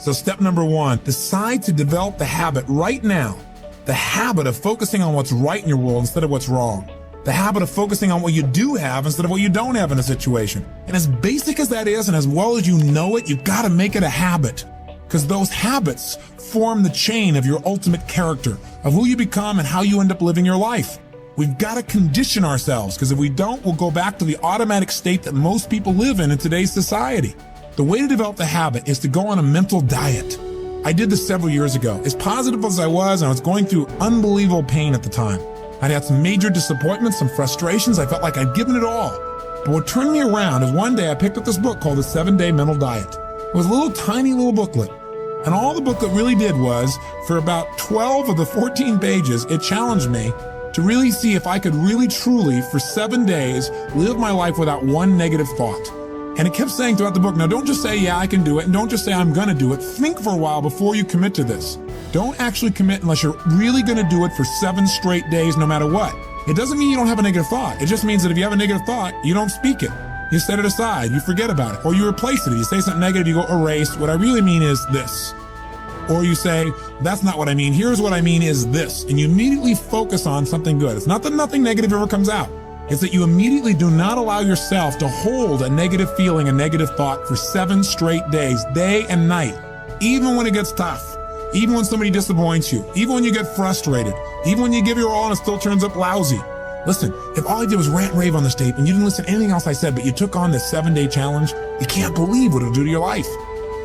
So step number 1, decide to develop the habit right now, the habit of focusing on what's right in your world instead of what's wrong. The habit of focusing on what you do have instead of what you don't have in a situation. And as basic as that is, and as well as you know it, you've got to make it a habit. Because those habits form the chain of your ultimate character, of who you become and how you end up living your life. We've got to condition ourselves, because if we don't, we'll go back to the automatic state that most people live in today's society. The way to develop the habit is to go on a mental diet. I did this several years ago. As positive as I was going through unbelievable pain at the time. I'd had some major disappointments, some frustrations. I felt like I'd given it all. But what turned me around is one day I picked up this book called The 7-Day Mental Diet. It was a little tiny little booklet. And all the booklet really did was, for about 12 of the 14 pages, it challenged me to really see if I could really truly, for 7 days, live my life without one negative thought. And it kept saying throughout the book, now don't just say, yeah, I can do it, and don't just say, I'm gonna do it. Think for a while before you commit to this. Don't actually commit unless you're really gonna do it for 7 straight days, no matter what. It doesn't mean you don't have a negative thought. It just means that if you have a negative thought, you don't speak it. You set it aside, you forget about it, or you replace it. You say something negative, you go erase. What I really mean is this. Or you say, that's not what I mean. Here's what I mean is this. And you immediately focus on something good. It's not that nothing negative ever comes out. It's that you immediately do not allow yourself to hold a negative feeling, a negative thought for 7 straight days, day and night. Even when it gets tough, even when somebody disappoints you, even when you get frustrated, even when you give your all and it still turns up lousy. Listen, if all I did was rant and rave on this tape and you didn't listen to anything else I said, but you took on this 7-day challenge, you can't believe what it'll do to your life.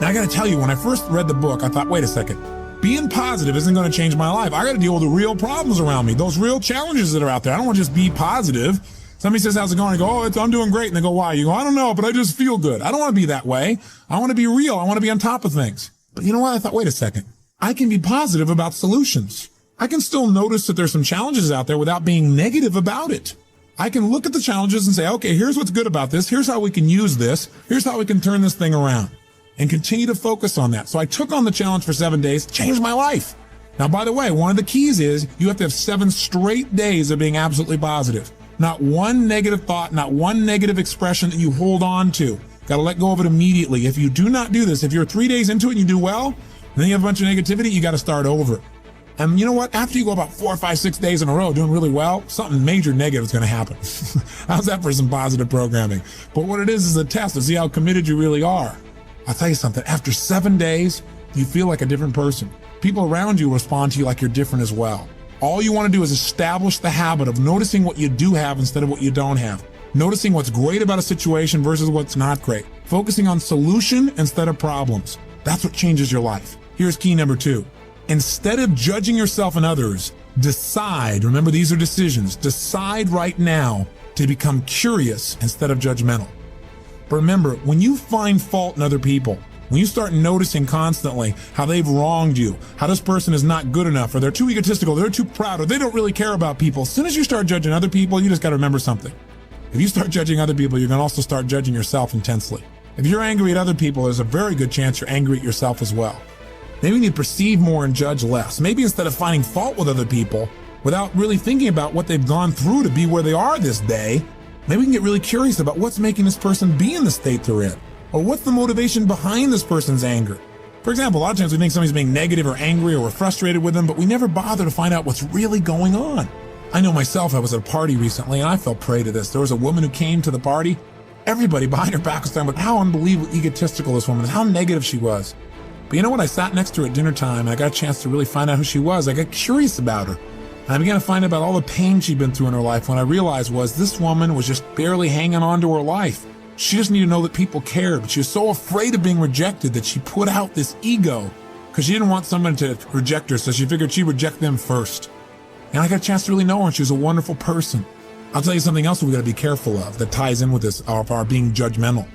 Now I gotta tell you, when I first read the book, I thought, wait a second, being positive isn't gonna change my life. I gotta deal with the real problems around me, those real challenges that are out there. I don't wanna just be positive. Somebody says, how's it going? I go, I'm doing great. And they go, why? You go, I don't know, but I just feel good. I don't wanna be that way. I wanna be real. I wanna be on top of things. But you know what? I thought, wait a second. I can be positive about solutions. I can still notice that there's some challenges out there without being negative about it. I can look at the challenges and say, okay, here's what's good about this. Here's how we can use this. Here's how we can turn this thing around. And continue to focus on that. So I took on the challenge for 7 days, changed my life. Now, by the way, one of the keys is you have to have 7 straight days of being absolutely positive. Not one negative thought, not one negative expression that you hold on to. Got to let go of it immediately. If you do not do this, if you're 3 days into it and you do well, and then you have a bunch of negativity, you got to start over. And you know what? After you go about 4, 5, 6 days in a row doing really well, something major negative is going to happen. How's that for some positive programming? But what it is a test to see how committed you really are. I'll tell you something, after 7 days, you feel like a different person. People around you respond to you like you're different as well. All you want to do is establish the habit of noticing what you do have instead of what you don't have. Noticing what's great about a situation versus what's not great. Focusing on solution instead of problems. That's what changes your life. Here's key number 2. Instead of judging yourself and others, decide, remember these are decisions, decide right now to become curious instead of judgmental. But remember, when you find fault in other people, when you start noticing constantly how they've wronged you, how this person is not good enough, or they're too egotistical, they're too proud, or they don't really care about people, as soon as you start judging other people, you just got to remember something. If you start judging other people, you're going to also start judging yourself intensely. If you're angry at other people, there's a very good chance you're angry at yourself as well. Maybe you need to perceive more and judge less. Maybe instead of finding fault with other people, without really thinking about what they've gone through to be where they are this day, maybe we can get really curious about what's making this person be in the state they're in, or what's the motivation behind this person's anger. For example, a lot of times we think somebody's being negative or angry or we're frustrated with them, but we never bother to find out what's really going on. I know myself, I was at a party recently and I fell prey to this. There was a woman who came to the party. Everybody behind her back was talking about how unbelievably egotistical this woman is, how negative she was. But you know what? I sat next to her at dinner time and I got a chance to really find out who she was. I got curious about her. And I began to find out about all the pain she'd been through in her life. When I realized was this woman was just barely hanging on to her life. She just needed to know that people cared, but she was so afraid of being rejected that she put out this ego because she didn't want someone to reject her, so she figured she'd reject them first. And I got a chance to really know her, and she was a wonderful person. I'll tell you something else we got to be careful of that ties in with this, of our being judgmental.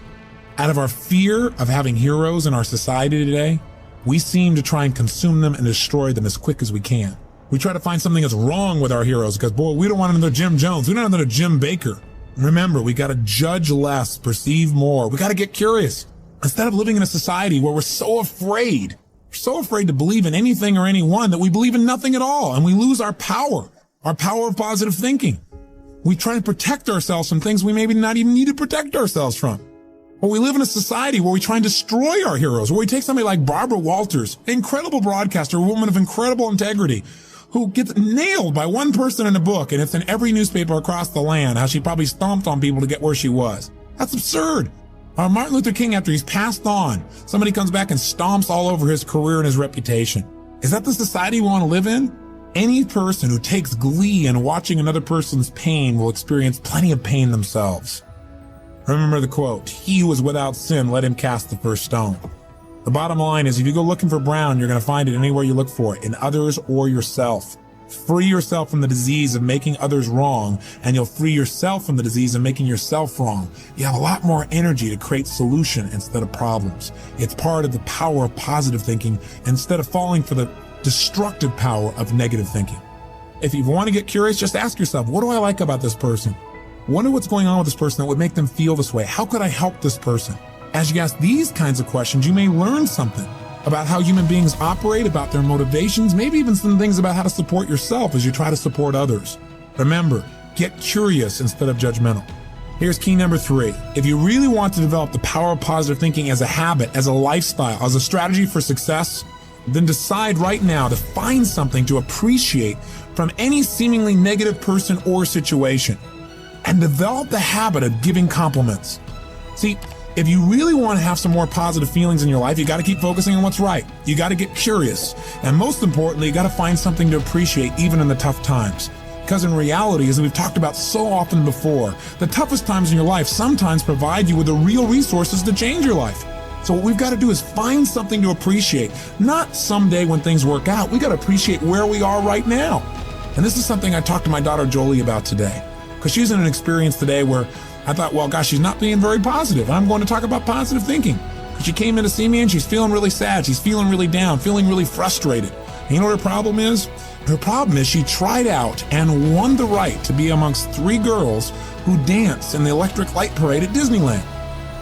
Out of our fear of having heroes in our society today, we seem to try and consume them and destroy them as quick as we can. We try to find something that's wrong with our heroes because, boy, we don't want another Jim Jones. We don't want another Jim Baker. Remember, we got to judge less, perceive more. We got to get curious. Instead of living in a society where we're so afraid to believe in anything or anyone that we believe in nothing at all, and we lose our power of positive thinking. We try to protect ourselves from things we maybe not even need to protect ourselves from. Well, we live in a society where we try and destroy our heroes, where we take somebody like Barbara Walters, an incredible broadcaster, a woman of incredible integrity, who gets nailed by one person in a book, and it's in every newspaper across the land, how she probably stomped on people to get where she was. That's absurd. Martin Luther King, after he's passed on, somebody comes back and stomps all over his career and his reputation. Is that the society we want to live in? Any person who takes glee in watching another person's pain will experience plenty of pain themselves. Remember the quote, "He who is without sin, let him cast the first stone." The bottom line is, if you go looking for brown, you're going to find it anywhere you look for it, in others or yourself. Free yourself from the disease of making others wrong, and you'll free yourself from the disease of making yourself wrong. You have a lot more energy to create solution instead of problems. It's part of the power of positive thinking instead of falling for the destructive power of negative thinking. If you want to get curious, just ask yourself, what do I like about this person? Wonder what's going on with this person that would make them feel this way. How could I help this person? As you ask these kinds of questions, you may learn something about how human beings operate, about their motivations, maybe even some things about how to support yourself as you try to support others. Remember, get curious instead of judgmental. Here's key number 3. If you really want to develop the power of positive thinking as a habit, as a lifestyle, as a strategy for success, then decide right now to find something to appreciate from any seemingly negative person or situation, and develop the habit of giving compliments. See, if you really want to have some more positive feelings in your life, you got to keep focusing on what's right. You got to get curious. And most importantly, you got to find something to appreciate even in the tough times. Because in reality, as we've talked about so often before, the toughest times in your life sometimes provide you with the real resources to change your life. So what we've got to do is find something to appreciate. Not someday when things work out. We got to appreciate where we are right now. And this is something I talked to my daughter Jolie about today. Because she's in an experience today where I thought, well, gosh, she's not being very positive. I'm going to talk about positive thinking. She came in to see me and she's feeling really sad. She's feeling really down, feeling really frustrated. And you know what her problem is? Her problem is she tried out and won the right to be amongst 3 girls who dance in the electric light parade at Disneyland.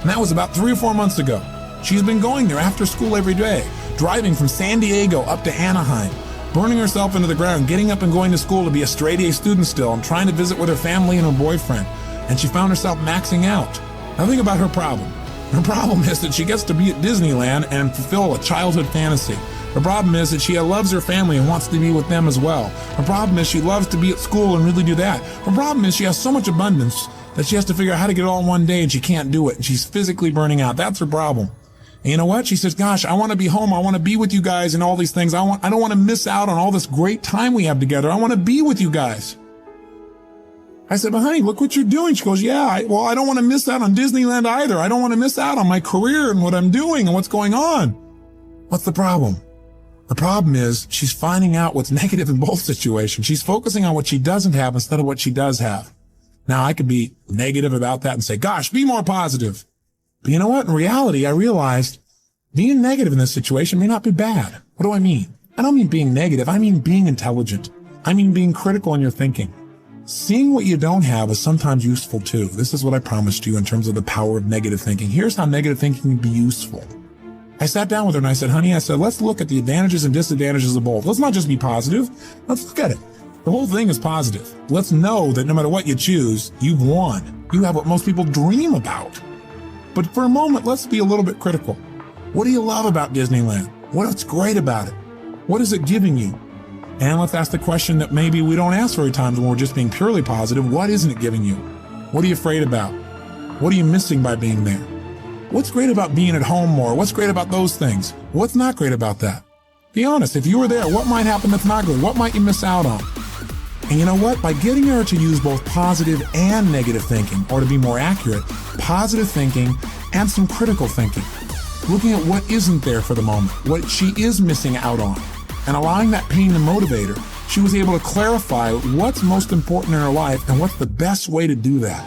And that was about 3 or 4 months ago. She's been going there after school every day, driving from San Diego up to Anaheim, burning herself into the ground, getting up and going to school to be a straight A student still, and trying to visit with her family and her boyfriend. And she found herself maxing out. Now think about her problem. Her problem is that she gets to be at Disneyland and fulfill a childhood fantasy. Her problem is that she loves her family and wants to be with them as well. Her problem is she loves to be at school and really do that. Her problem is she has so much abundance that she has to figure out how to get it all in one day and she can't do it. And she's physically burning out. That's her problem. And you know what? She says, gosh, I want to be home. I want to be with you guys and all these things. I don't want to miss out on all this great time we have together. I want to be with you guys. I said, but honey, look what you're doing. She goes, yeah, I don't want to miss out on Disneyland either. I don't want to miss out on my career and what I'm doing and what's going on. What's the problem? The problem is she's finding out what's negative in both situations. She's focusing on what she doesn't have instead of what she does have. Now, I could be negative about that and say, gosh, be more positive. But you know what? In reality, I realized being negative in this situation may not be bad. What do I mean? I don't mean being negative. I mean being intelligent. I mean being critical in your thinking. Seeing what you don't have is sometimes useful too. This is what I promised you in terms of the power of negative thinking. Here's how negative thinking can be useful. I sat down with her and I said, honey, let's look at the advantages and disadvantages of both. Let's not just be positive. Let's look at it. The whole thing is positive. Let's know that no matter what you choose, you've won. You have what most people dream about. But for a moment, let's be a little bit critical. What do you love about Disneyland? What's great about it? What is it giving you? And let's ask the question that maybe we don't ask very times when we're just being purely positive. What isn't it giving you? What are you afraid about? What are you missing by being there? What's great about being at home more? What's great about those things? What's not great about that? Be honest. If you were there, what might happen that's not good? What might you miss out on? And you know what? By getting her to use both positive and negative thinking, or to be more accurate, positive thinking and some critical thinking, looking at what isn't there for the moment, what she is missing out on, and allowing that pain to motivate her, she was able to clarify what's most important in her life and what's the best way to do that.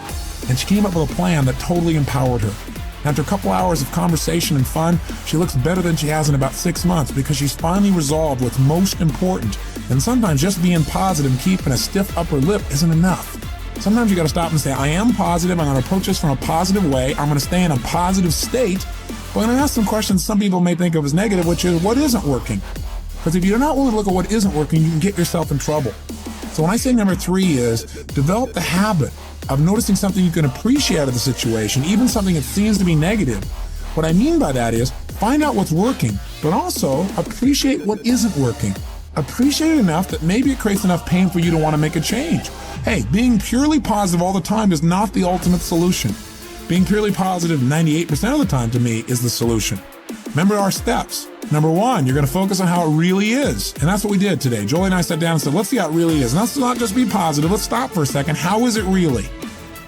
And she came up with a plan that totally empowered her. After a couple hours of conversation and fun, she looks better than she has in about 6 months because she's finally resolved what's most important. And sometimes just being positive and keeping a stiff upper lip isn't enough. Sometimes you got to stop and say, I am positive. I'm going to approach this from a positive way. I'm going to stay in a positive state. But I'm going to ask some questions some people may think of as negative, which is what isn't working. Because if you're not willing to look at what isn't working, you can get yourself in trouble. So when I say number 3 is develop the habit of noticing something you can appreciate out of the situation, even something that seems to be negative. What I mean by that is find out what's working, but also appreciate what isn't working. Appreciate it enough that maybe it creates enough pain for you to want to make a change. Hey, being purely positive all the time is not the ultimate solution. Being purely positive 98% of the time to me is the solution. Remember our steps. Number one, you're going to focus on how it really is. And that's what we did today. Jolie and I sat down and said, let's see how it really is. And let's not just be positive. Let's stop for a second. How is it really?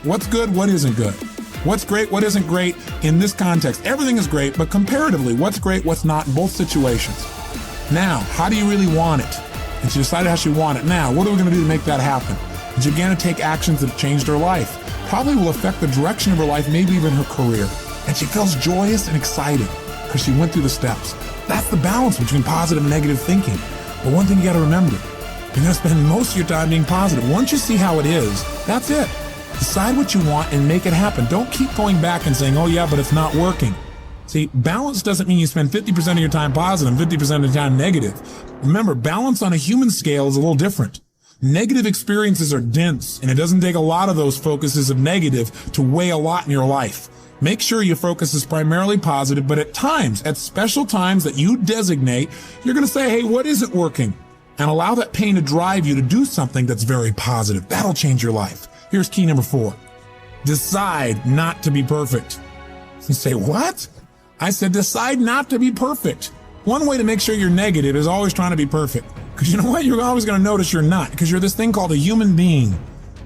What's good? What isn't good? What's great? What isn't great in this context? Everything is great, but comparatively, what's great? What's not in both situations? Now, how do you really want it? And she decided how she wanted it. Now, what are we going to do to make that happen? And she began to take actions that changed her life. Probably will affect the direction of her life, maybe even her career. And she feels joyous and excited because she went through the steps. That's the balance between positive and negative thinking. But one thing you got to remember, you're going to spend most of your time being positive. Once you see how it is, that's it. Decide what you want and make it happen. Don't keep going back and saying, oh yeah, but it's not working. See, balance doesn't mean you spend 50% of your time positive and 50% of your time negative. Remember, balance on a human scale is a little different. Negative experiences are dense, and it doesn't take a lot of those focuses of negative to weigh a lot in your life. Make sure your focus is primarily positive, but at times, at special times that you designate, you're going to say, hey, what isn't working? And allow that pain to drive you to do something that's very positive. That'll change your life. Here's key number 4. Decide not to be perfect. You say, what? I said, decide not to be perfect. One way to make sure you're negative is always trying to be perfect. Because you know what? You're always going to notice you're not, because you're this thing called a human being.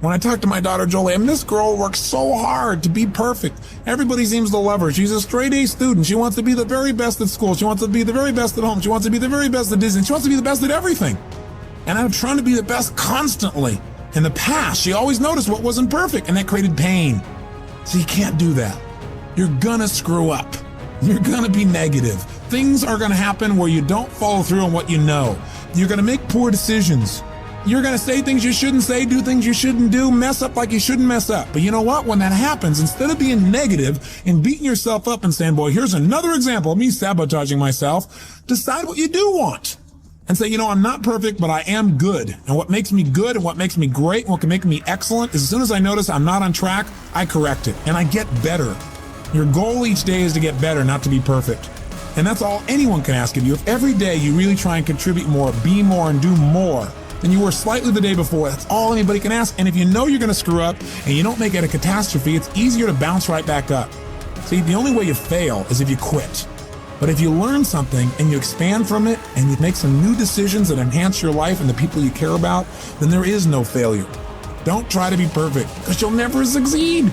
When I talk to my daughter Jolie, and this girl works so hard to be perfect. Everybody seems to love her. She's a straight A student. She wants to be the very best at school. She wants to be the very best at home. She wants to be the very best at Disney. She wants to be the best at everything. And I'm trying to be the best constantly. In the past, she always noticed what wasn't perfect, and that created pain. So you can't do that. You're gonna screw up. You're gonna be negative. Things are gonna happen where you don't follow through on what you know. You're gonna make poor decisions. You're gonna say things you shouldn't say, do things you shouldn't do, mess up like you shouldn't mess up. But you know what? When that happens, instead of being negative and beating yourself up and saying, boy, here's another example of me sabotaging myself, decide what you do want. And say, you know, I'm not perfect, but I am good. And what makes me good and what makes me great and what can make me excellent is as soon as I notice I'm not on track, I correct it and I get better. Your goal each day is to get better, not to be perfect. And that's all anyone can ask of you. If every day you really try and contribute more, be more, and do more than you were slightly the day before, that's all anybody can ask. And if you know you're going to screw up and you don't make it a catastrophe, it's easier to bounce right back up. See, the only way you fail is if you quit. But if you learn something and you expand from it and you make some new decisions that enhance your life and the people you care about, then there is no failure. Don't try to be perfect, because you'll never succeed.